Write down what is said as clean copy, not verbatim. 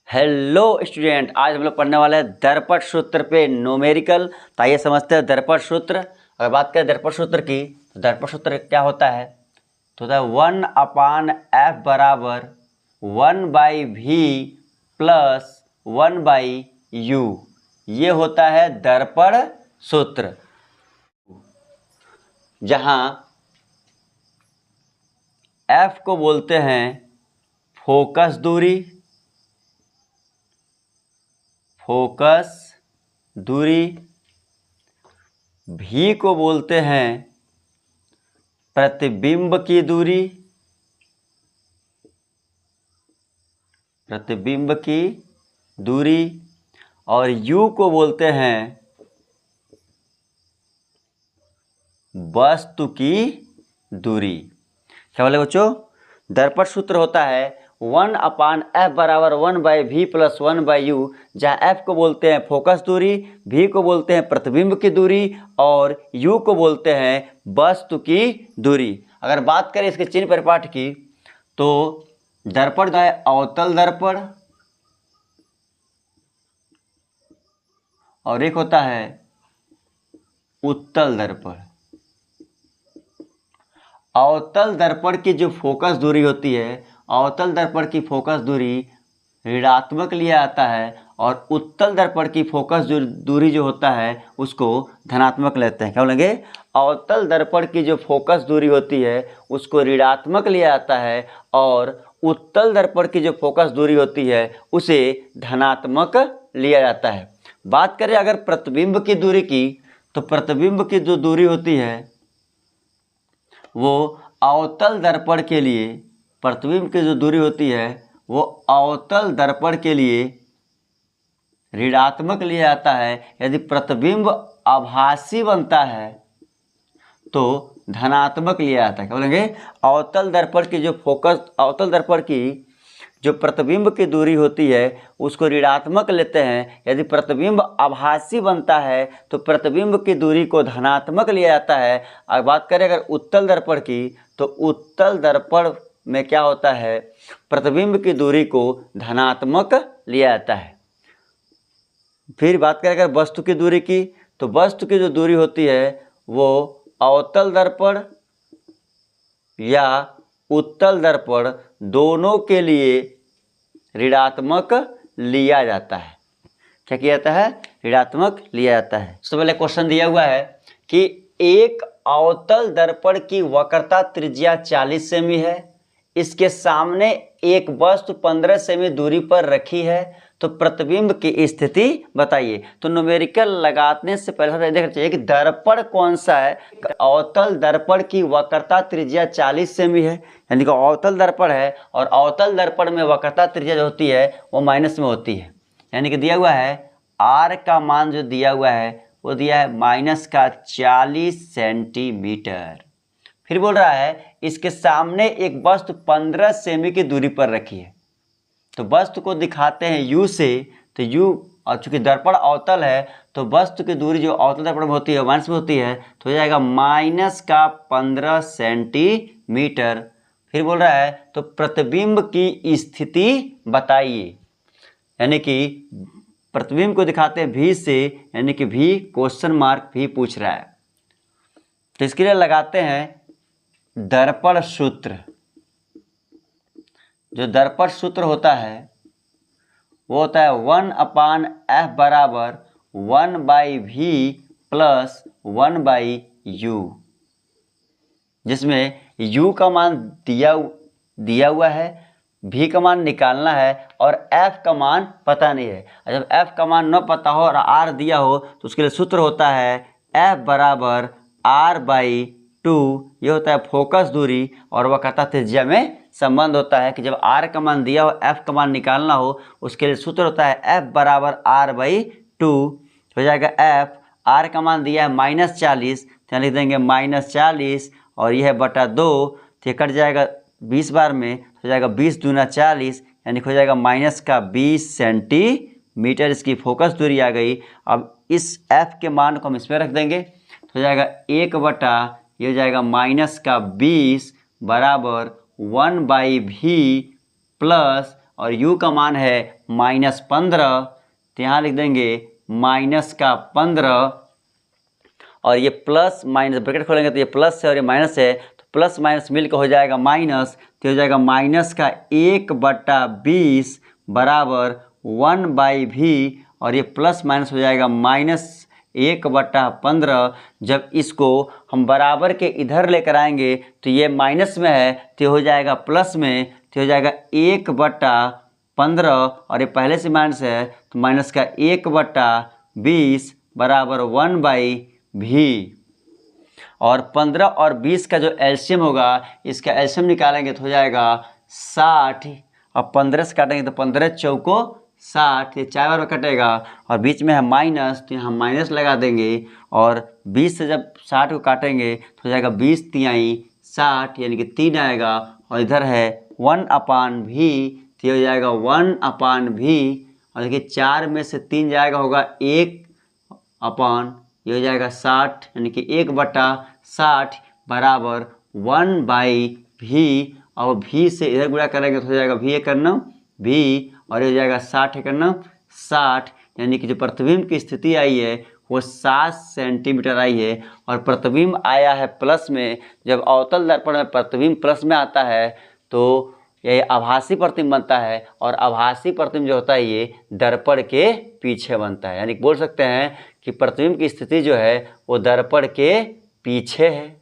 Hello student, आज हम लोग पढ़ने वाले हैं दर्पण सूत्र पे न्यूमेरिकल। तो आइए समझते हैं दर्पण सूत्र। अगर बात करें दर्पण सूत्र की तो दर्पण सूत्र क्या होता है? तो होता है 1/f बराबर 1/v प्लस 1/u। ये होता है दर्पण सूत्र, जहाँ f को बोलते हैं फोकस दूरी, भी को बोलते हैं प्रतिबिंब की दूरी, और U को बोलते हैं वस्तु की दूरी। क्या बोले बच्चों? दर्पण सूत्र होता है 1/f बराबर 1/v प्लस 1/u, जहाँ f को बोलते हैं फोकस दूरी, v को बोलते हैं प्रतिबिंब की दूरी और u को बोलते हैं वस्तु की दूरी। अगर बात करें इसके चिन्ह परिपाठ की तो दर्पण है अवतल दर्पण और एक होता है उत्तल दर्पण। अवतल दर्पण की जो फोकस दूरी होती है, अवतल दर्पण की फोकस दूरी ऋणात्मक लिया जाता है और उत्तल दर्पण की फोकस दूरी जो होता है उसको धनात्मक लेते हैं। क्या बोलेंगे? अवतल दर्पण की जो फोकस दूरी होती है उसको ऋणात्मक लिया जाता है और उत्तल दर्पण की जो फोकस दूरी होती है उसे धनात्मक लिया जाता है। बात करें अगर प्रतिबिंब की दूरी की तो प्रतिबिंब की जो दूरी होती है वो अवतल दर्पण के लिए, प्रतिबिंब की जो दूरी होती है वो अवतल दर्पण के लिए ऋणात्मक लिया जाता है। यदि प्रतिबिंब आभासी बनता है तो धनात्मक लिया जाता है। क्या बोलेंगे? अवतल दर्पण की जो अवतल दर्पण की जो प्रतिबिंब की दूरी होती है उसको ऋणात्मक लेते हैं। यदि प्रतिबिंब आभासी बनता है तो प्रतिबिंब की दूरी को धनात्मक लिया जाता है। अब बात करें अगर उत्तल दर्पण की तो उत्तल दर्पण में क्या होता है? प्रतिबिंब की दूरी को धनात्मक लिया जाता है। फिर बात करें अगर वस्तु की दूरी की तो वस्तु की जो दूरी होती है वो अवतल दर्पण या उत्तल दर्पण दोनों के लिए ऋणात्मक लिया जाता है। क्या किया जाता है? ऋणात्मक लिया जाता है। सबसे पहले क्वेश्चन दिया हुआ है कि एक अवतल दर्पण की वक्रता त्रिज्या 40 सेमी है, इसके सामने एक वस्तु 15 सेमी दूरी पर रखी है, तो प्रतिबिंब की स्थिति बताइए। तो न्यूमेरिकल लगाने से पहले देखना चाहिए कि दर्पण कौन सा है। अवतल दर्पण की वक्रता त्रिज्या 40 सेमी है, यानी कि अवतल दर्पण है और अवतल दर्पण में वक्रता त्रिज्या जो होती है वो माइनस में होती है। यानी कि दिया हुआ है R का मान जो दिया हुआ है वो दिया है -40 सेंटीमीटर। फिर बोल रहा है इसके सामने एक वस्तु 15 सेमी की दूरी पर रखी है। तो वस्तु को दिखाते हैं U से, तो U और चूंकि दर्पण अवतल है तो वस्तु की दूरी जो अवतल दर्पण में होती है माइनस में होती है, तो हो जाएगा -15 सेंटीमीटर। फिर बोल रहा है तो प्रतिबिंब की स्थिति बताइए, यानी कि प्रतिबिंब को दिखाते हैं V से, यानी कि V क्वेश्चन मार्क भी पूछ रहा है। तो इसके लिए लगाते हैं दर्पण सूत्र। जो दर्पण सूत्र होता है वो होता है 1/f बराबर 1/v प्लस 1/u, जिसमें u का मान दिया हुआ है, v का मान निकालना है और f का मान पता नहीं है। जब f का मान न पता हो और r दिया हो तो उसके लिए सूत्र होता है f बराबर r/2। ये होता है फोकस दूरी और वक्रता त्रिज्या में संबंध होता है कि जब r का मान दिया हो, f का मान निकालना हो, उसके लिए सूत्र होता है f बराबर r/2। हो जाएगा f, r का मान दिया है -40, तो लिख देंगे -40 और यह है बटा 2, तो कट जाएगा 20 बार में, हो जाएगा 20 दूना 40, यानी हो जाएगा -20 सेंटीमीटर। इसकी फोकस दूरी आ गई। अब इस f के मान को हम इसमें रख देंगे, तो हो जाएगा 1 ये हो जाएगा -20 बराबर 1/v प्लस और u का मान है -15, तो यहाँ लिख देंगे -15 और ये प्लस माइनस ब्रैकेट खोलेंगे तो ये प्लस है और ये माइनस है, तो प्लस माइनस मिलकर हो जाएगा माइनस, तो हो जाएगा -1/20 बराबर 1/v और ये प्लस माइनस हो जाएगा -1/15। जब इसको हम बराबर के इधर लेकर आएंगे तो ये माइनस में है तो हो जाएगा प्लस में, तो हो जाएगा 1/15 और ये पहले से माइनस है तो माइनस का 1/20 बराबर 1/v। और 15 और 20 का जो एलसीएम होगा, इसका एलसीएम निकालेंगे तो हो जाएगा 60 और 15 से काटेंगे तो 15 चौको 60, ये 4 बार में कटेगा और बीच में है माइनस तो यहाँ माइनस लगा देंगे और 20 से जब 60 को काटेंगे तो हो जाएगा 20 तिहाई 60 यानी कि 3 आएगा और इधर है 1/v तो ये हो जाएगा 1/v और देखिए 4 में से 3 जाएगा होगा 1/, ये हो जाएगा 60 यानी कि 1/60 बराबर 1/v और v से इधर गुणा करेंगे तो हो जाएगा v करना v और ये हो जाएगा 60 करना 60 यानी कि जो प्रतिबिंब की स्थिति आई है वो 7 सेंटीमीटर आई है और प्रतिबिंब आया है प्लस में। जब अवतल दर्पण में प्रतिबिंब प्लस में आता है तो ये आभासी प्रतिबिंब बनता है और आभासी प्रतिबिंब जो होता है ये दर्पण के पीछे बनता है, यानी बोल सकते हैं कि प्रतिबिंब की स्थिति जो है वो दर्पण के पीछे है।